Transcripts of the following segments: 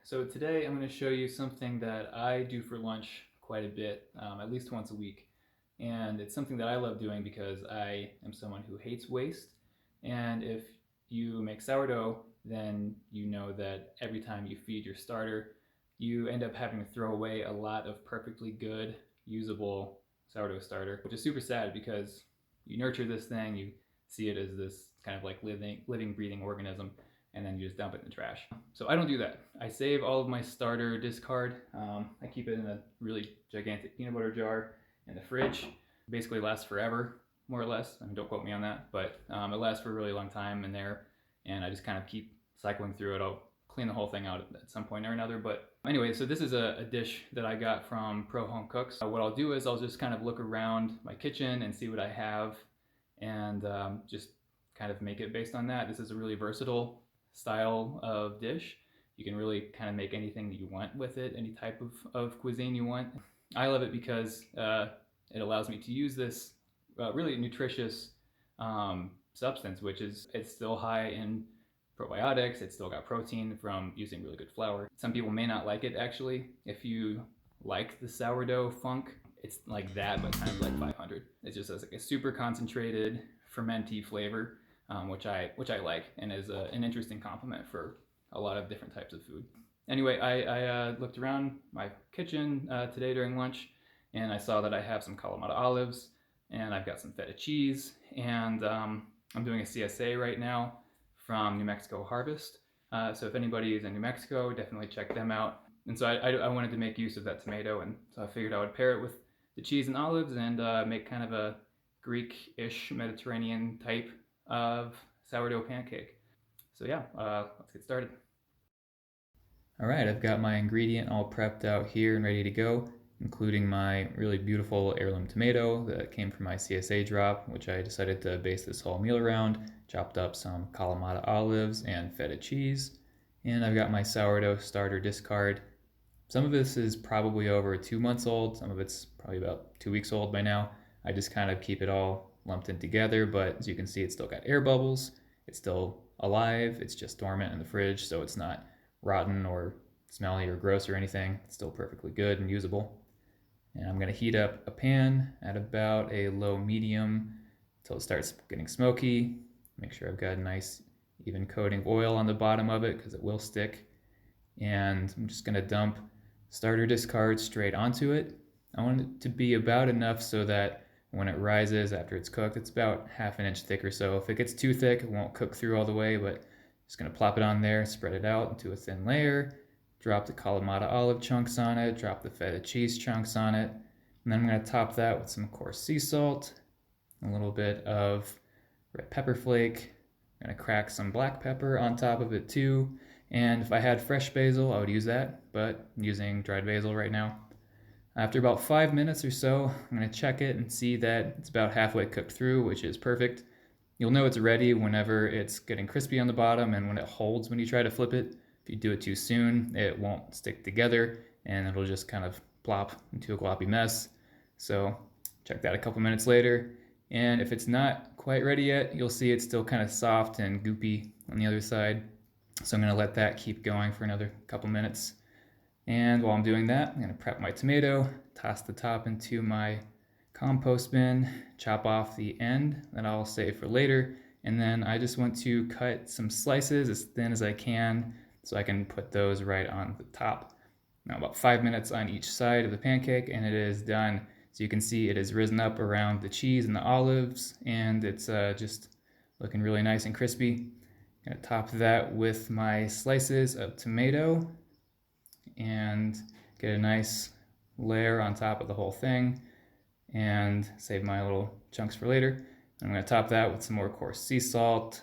So today I'm going to show you something that I do for lunch quite a bit, at least once a week. And it's something that I love doing because I am someone who hates waste. And if you make sourdough, then you know that every time you feed your starter, you end up having to throw away a lot of perfectly good, usable sourdough starter, which is super sad because you nurture this thing, you see it as this kind of like living, breathing organism, and then you just dump it in the trash. So I don't do that. I save all of my starter discard. I keep it in a really gigantic peanut butter jar in the fridge. It basically lasts forever, more or less. I mean, don't quote me on that, but it lasts for a really long time in there, and I just kind of keep cycling through it. I'll clean the whole thing out at some point or another. But anyway, so this is a dish that I got from Pro Home Cooks. What I'll do is I'll just kind of look around my kitchen and see what I have, and just kind of make it based on that. This is a really versatile style of dish. You can really kind of make anything that you want with it, any type of cuisine you want. I love it because it allows me to use this really nutritious substance, which is it's still high in probiotics. It's still got protein from using really good flour. Some people may not like it actually. If you like the sourdough funk, it's like that, but times like 500. It just has like a super concentrated fermenty flavor, which I like, and is an interesting complement for a lot of different types of food. Anyway, I looked around my kitchen today during lunch, and I saw that I have some Kalamata olives, and I've got some feta cheese, and I'm doing a CSA right now from New Mexico Harvest. So if anybody is in New Mexico, definitely check them out. And so I wanted to make use of that tomato, and so I figured I would pair it with the cheese and olives and make kind of a Greek-ish Mediterranean type of sourdough pancake. So yeah, let's get started. All right, I've got my ingredient all prepped out here and ready to go, including my really beautiful heirloom tomato that came from my CSA drop, which I decided to base this whole meal around. Chopped up some Kalamata olives and feta cheese. And I've got my sourdough starter discard. Some of this is probably over 2 months old. Some of it's probably about 2 weeks old by now. I just kind of keep it all lumped in together, but as you can see, it's still got air bubbles. It's still alive. It's just dormant in the fridge, so it's not rotten or smelly or gross or anything. It's still perfectly good and usable. And I'm going to heat up a pan at about a low medium until it starts getting smoky. Make sure I've got a nice even coating of oil on the bottom of it because it will stick. And I'm just going to dump starter discard straight onto it. I want it to be about enough so that when it rises after it's cooked, it's about ½ inch thick or so. If it gets too thick, it won't cook through all the way, but just going to plop it on there, spread it out into a thin layer, drop the Kalamata olive chunks on it, drop the feta cheese chunks on it, and then I'm going to top that with some coarse sea salt, a little bit of red pepper flake. I'm going to crack some black pepper on top of it too, and if I had fresh basil, I would use that, but I'm using dried basil right now. After about 5 minutes or so, I'm going to check it and see that it's about halfway cooked through, which is perfect. You'll know it's ready whenever it's getting crispy on the bottom and when it holds when you try to flip it. If you do it too soon, it won't stick together and it'll just kind of plop into a gloppy mess. So check that a couple minutes later. And if it's not quite ready yet, you'll see it's still kind of soft and goopy on the other side. So I'm going to let that keep going for another couple minutes. And while I'm doing that, I'm going to prep my tomato, toss the top into my compost bin, chop off the end that I'll save for later, and then I just want to cut some slices as thin as I can so I can put those right on the top. Now about 5 minutes on each side of the pancake and it is done. So you can see it has risen up around the cheese and the olives and it's just looking really nice and crispy. I'm going to top that with my slices of tomato and get a nice layer on top of the whole thing and save my little chunks for later. I'm going to top that with some more coarse sea salt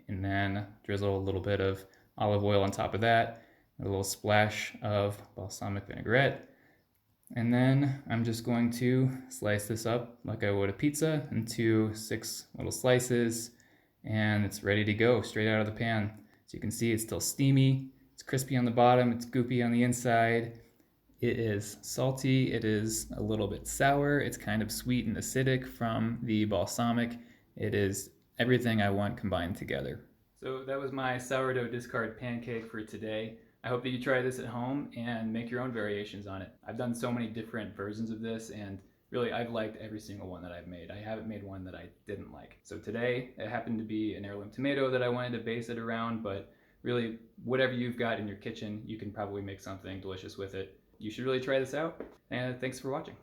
and then drizzle a little bit of olive oil on top of that, a little splash of balsamic vinaigrette. And then I'm just going to slice this up like I would a pizza into 6 little slices, and it's ready to go straight out of the pan. So you can see it's still steamy, it's crispy on the bottom, it's goopy on the inside. It is salty, it is a little bit sour, it's kind of sweet and acidic from the balsamic. It is everything I want combined together. So that was my sourdough discard pancake for today. I hope that you try this at home and make your own variations on it. I've done so many different versions of this, and really I've liked every single one that I've made. I haven't made one that I didn't like. So today it happened to be an heirloom tomato that I wanted to base it around, but really whatever you've got in your kitchen, you can probably make something delicious with it. You should really try this out, and thanks for watching.